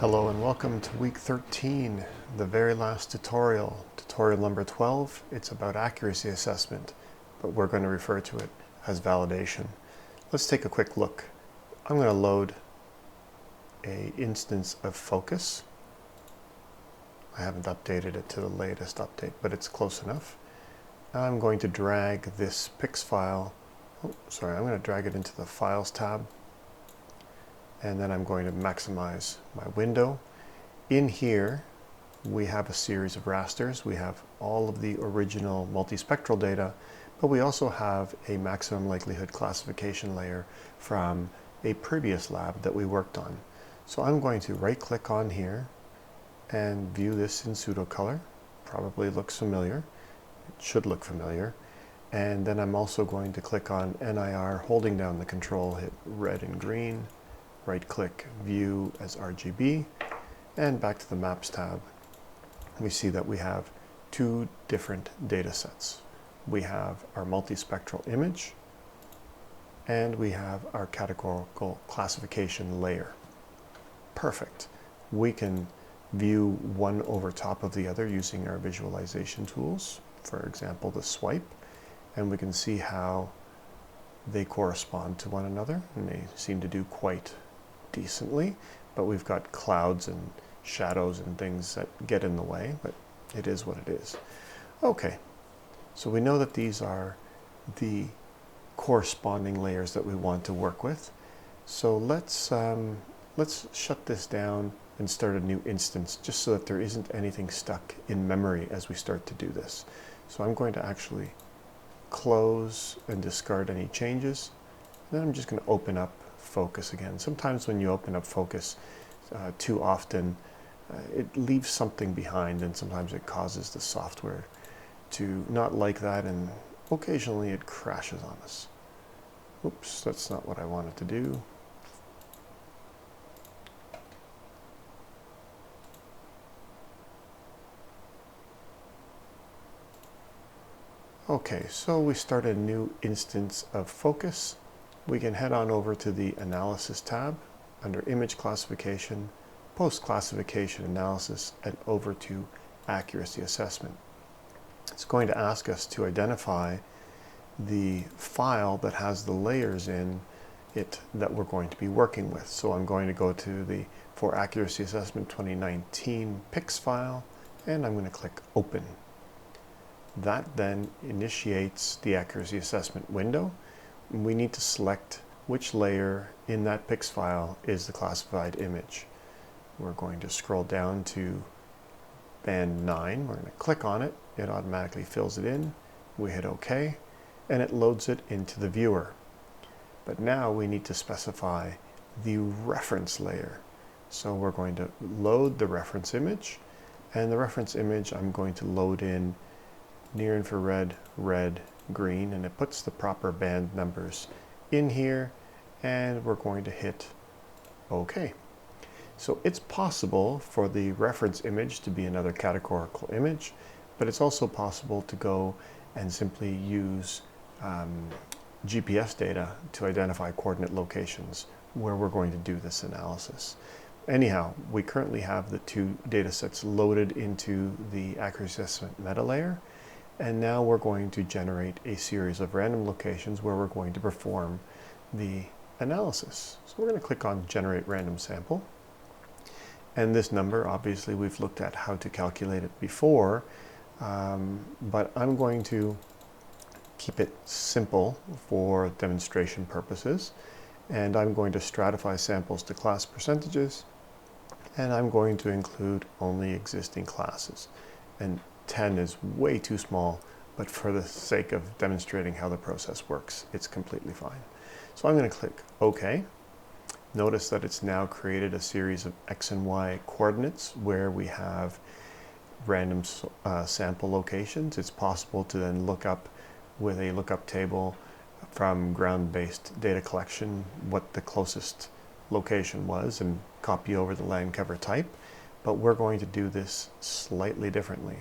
Hello and welcome to week 13, the very last tutorial, tutorial number 12. It's about accuracy assessment, but we're going to refer to it as validation. Let's take a quick look. I'm going to load an instance of focus. I haven't updated it to the latest update, but it's close enough. I'm going to drag this PIX file, I'm going to drag it into the Files tab. And then I'm going to maximize my window. In here, we have a series of rasters. We have all of the original multispectral data, but we also have a maximum likelihood classification layer from a previous lab that we worked on. So I'm going to right-click on here and view this in pseudo-color. Probably looks familiar. It should look familiar. And then I'm also going to click on NIR, holding down the control, hit red and green. Right-click, view as RGB, and back to the Maps tab. We see that we have two different data sets. We have our multispectral image, and we have our categorical classification layer. Perfect. We can view one over top of the other using our visualization tools, for example, the swipe, and we can see how they correspond to one another, and they seem to do quite decently, but we've got clouds and shadows and things that get in the way, but it is what it is. Okay, so we know that these are the corresponding layers that we want to work with. So let's shut this down and start a new instance just so that there isn't anything stuck in memory as we start to do this. So I'm going to actually close and discard any changes. Then I'm just going to open up focus again. Sometimes when you open up focus too often, it leaves something behind, and sometimes it causes the software to not like that, and occasionally it crashes on us. Oops, that's not what I wanted to do. Okay, so we start a new instance of focus. We can head on over to the Analysis tab under Image Classification, Post-Classification Analysis, and over to Accuracy Assessment. It's going to ask us to identify the file that has the layers in it that we're going to be working with. So I'm going to go to the For Accuracy Assessment 2019 PIX file, and I'm going to click Open. That then initiates the Accuracy Assessment window. We need to select which layer in that PIX file is the classified image. We're going to scroll down to band 9. We're going to click on it. It automatically fills it in. We hit OK, and it loads it into the viewer. But now we need to specify the reference layer. So we're going to load the reference image, and the reference image I'm going to load in near infrared, red, green, and it puts the proper band numbers in here, and we're going to hit OK. So it's possible for the reference image to be another categorical image, but it's also possible to go and simply use GPS data to identify coordinate locations where we're going to do this analysis. Anyhow, we currently have the two data sets loaded into the Accuracy Assessment meta layer. And now we're going to generate a series of random locations where we're going to perform the analysis. So we're going to click on Generate Random Sample. And this number, obviously, we've looked at how to calculate it before, but I'm going to keep it simple for demonstration purposes. And I'm going to stratify samples to class percentages, and I'm going to include only existing classes. And 10 is way too small, but for the sake of demonstrating how the process works, it's completely fine. So I'm going to click OK. Notice that it's now created a series of X and Y coordinates where we have random sample locations. It's possible to then look up with a lookup table from ground-based data collection what the closest location was and copy over the land cover type, but we're going to do this slightly differently.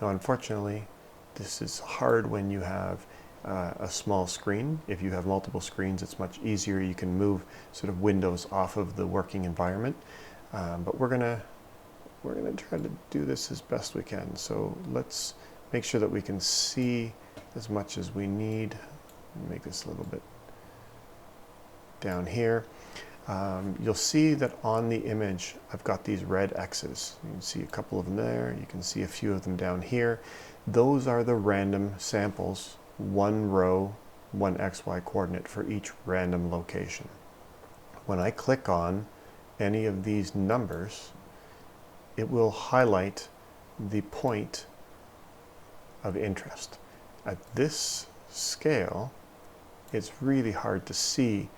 Now, unfortunately, this is hard when you have a small screen. If you have multiple screens, it's much easier. You can move sort of windows off of the working environment. But we're gonna try to do this as best we can. So let's make sure that we can see as much as we need. Make this a little bit down here. You'll see that on the image I've got these red X's. You can see a couple of them there. You can see a few of them down here. Those are the random samples, one row, one XY coordinate for each random location. When I click on any of these numbers, it will highlight the point of interest. At this scale, it's really hard to see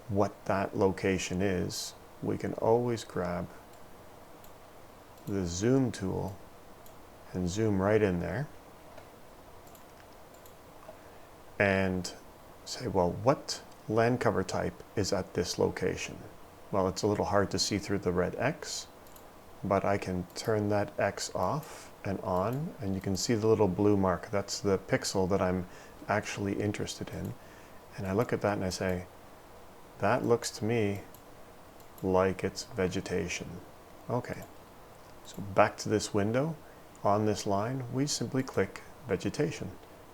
what that location is. We can always grab the zoom tool and zoom right in there and say, well, what land cover type is at this location? Well, it's a little hard to see through the red X, but I can turn that X off and on, and you can see the little blue mark. That's the pixel that I'm actually interested in. And I look at that and I say, that looks to me like it's vegetation. Okay, so back to this window. On this line, we simply click vegetation,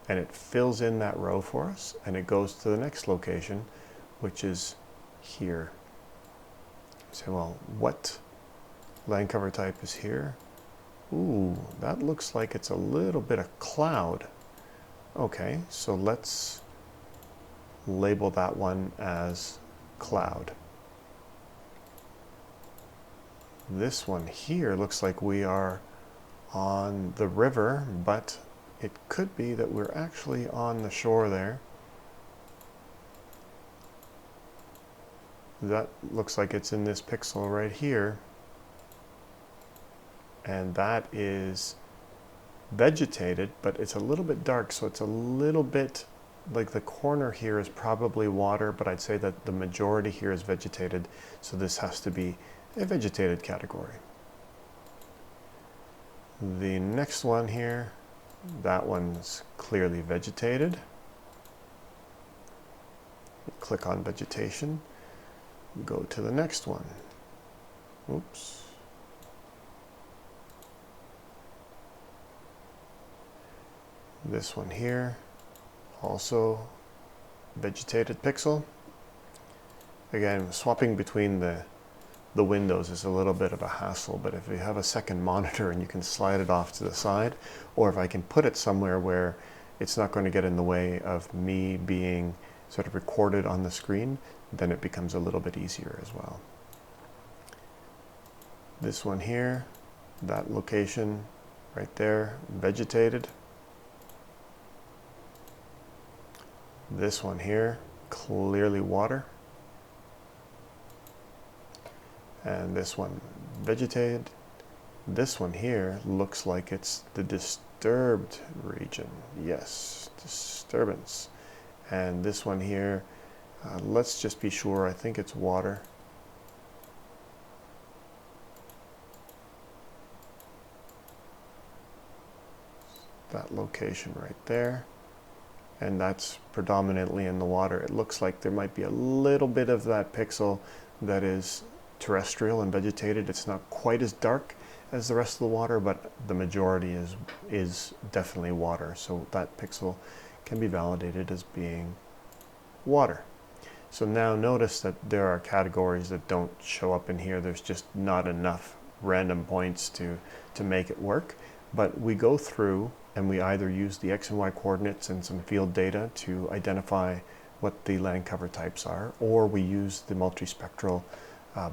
and it fills in that row for us, and it goes to the next location, which is here. So, well, what land cover type is here? Ooh, that looks like it's a little bit of cloud. Okay, so let's label that one as cloud. This one here looks like we are on the river, but it could be that we're actually on the shore there. That looks like it's in this pixel right here, and that is vegetated, but it's a little bit dark, so it's a little bit like the corner here is probably water, but I'd say that the majority here is vegetated, so this has to be a vegetated category. The next one here, that one's clearly vegetated. Click on vegetation, go to the next one. Oops. This one here, also vegetated pixel. Again, swapping between the windows is a little bit of a hassle, but if you have a second monitor and you can slide it off to the side, or if I can put it somewhere where it's not going to get in the way of me being sort of recorded on the screen, then it becomes a little bit easier as well. This one here, that location right there, vegetated. This one here, clearly water. And this one, vegetated. This one here looks like it's the disturbed region. Yes, disturbance. And this one here, let's just be sure, I think it's water. That location right there. And that's predominantly in the water. It looks like there might be a little bit of that pixel that is terrestrial and vegetated. It's not quite as dark as the rest of the water, but the majority is definitely water. So that pixel can be validated as being water. So now notice that there are categories that don't show up in here. There's just not enough random points to make it work. But we go through and we either use the X and Y coordinates and some field data to identify what the land cover types are, or we use the multispectral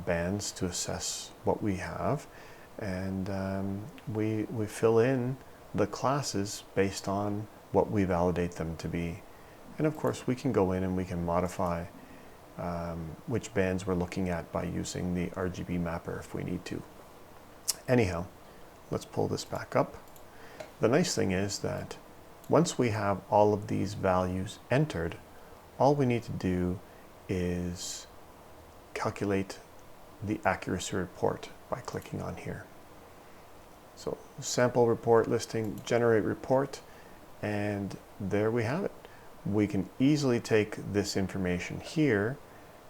bands to assess what we have, and we fill in the classes based on what we validate them to be. And of course we can go in and we can modify which bands we're looking at by using the RGB mapper if we need to. Anyhow, let's pull this back up. The nice thing is that once we have all of these values entered, all we need to do is calculate the accuracy report by clicking on here. So sample report listing, generate report, and there we have it. We can easily take this information here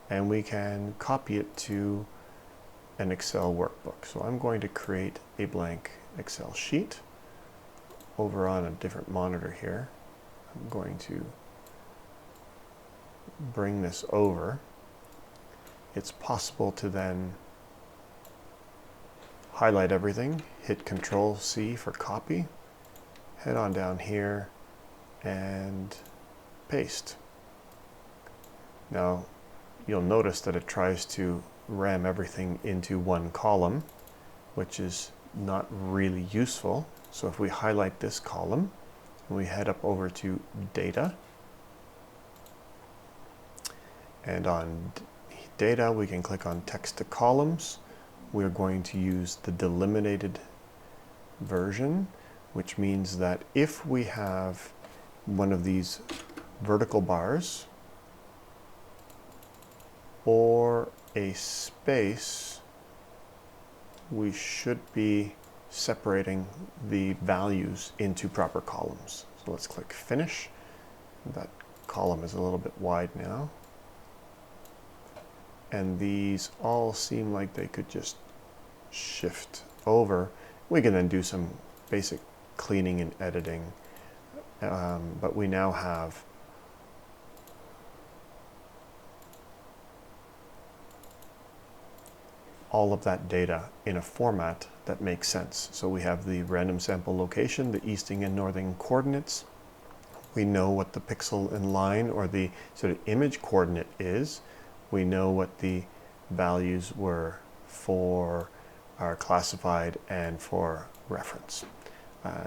and we can copy it to an Excel workbook. So I'm going to create a blank Excel sheet over on a different monitor here. I'm going to bring this over. It's possible to then highlight everything, hit Control C for copy, head on down here and paste. Now you'll notice that it tries to ram everything into one column, which is not really useful. So if we highlight this column and we head up over to Data, and on Data we can click on Text to Columns. We're going to use the delimited version, which means that if we have one of these vertical bars or a space, we should be separating the values into proper columns. So let's click Finish. That column is a little bit wide now. And these all seem like they could just shift over. We can then do some basic cleaning and editing, but we now have all of that data in a format that makes sense. So we have the random sample location, the easting and northing coordinates. We know what the pixel and line or the sort of image coordinate is. We know what the values were for our classified and for reference.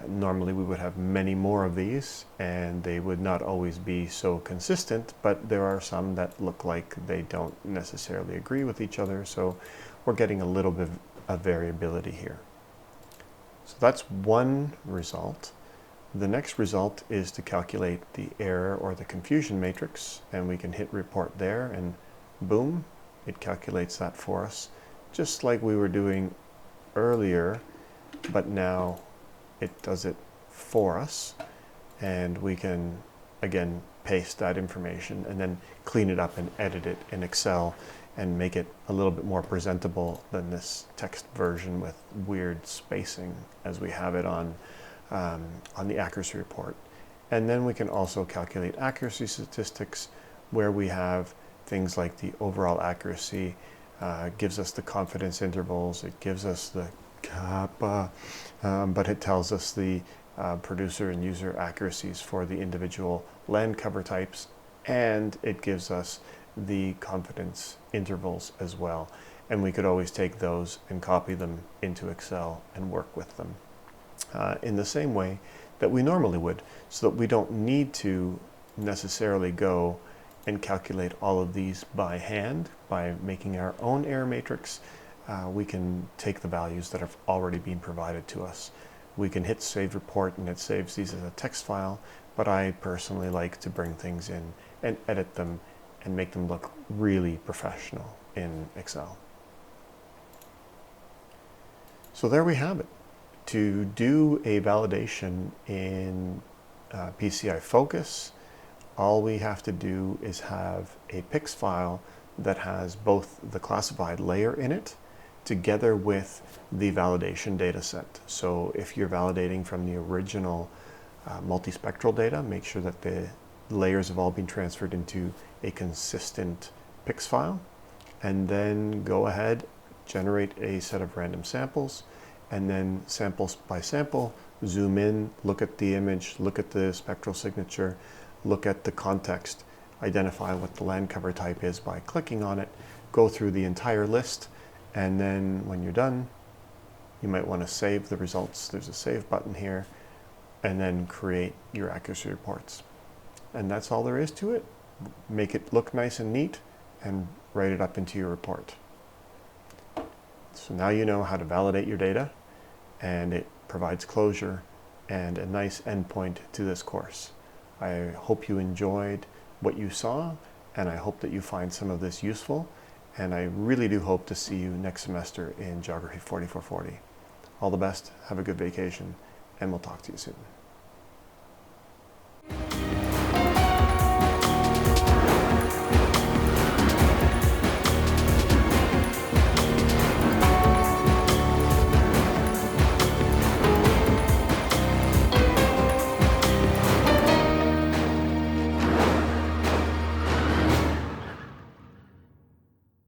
Normally we would have many more of these and they would not always be so consistent, but there are some that look like they don't necessarily agree with each other, so we're getting a little bit of variability here. So that's one result. The next result is to calculate the error or the confusion matrix, and we can hit report there and boom, it calculates that for us, just like we were doing earlier, but now it does it for us, and we can again paste that information and then clean it up and edit it in Excel and make it a little bit more presentable than this text version with weird spacing as we have it on the accuracy report. And then we can also calculate accuracy statistics where we have things like the overall accuracy, gives us the confidence intervals, it gives us the kappa, but it tells us the producer and user accuracies for the individual land cover types, and it gives us the confidence intervals as well. And we could always take those and copy them into Excel and work with them in the same way that we normally would, so that we don't need to necessarily go and calculate all of these by hand. By making our own error matrix, we can take the values that have already been provided to us. We can hit Save Report and it saves these as a text file, but I personally like to bring things in and edit them and make them look really professional in Excel. So there we have it. To do a validation in PCI Focus, all we have to do is have a PIX file that has both the classified layer in it together with the validation data set. So if you're validating from the original multispectral data, make sure that the layers have all been transferred into a consistent PIX file, and then go ahead, generate a set of random samples, and then sample by sample, zoom in, look at the image, look at the spectral signature, look at the context, identify what the land cover type is by clicking on it, go through the entire list, and then when you're done, you might want to save the results. There's a save button here, and then create your accuracy reports. And that's all there is to it. Make it look nice and neat and write it up into your report. So now you know how to validate your data, and it provides closure and a nice endpoint to this course. I hope you enjoyed what you saw, and I hope that you find some of this useful, and I really do hope to see you next semester in Geography 4440. All the best, have a good vacation, and we'll talk to you soon.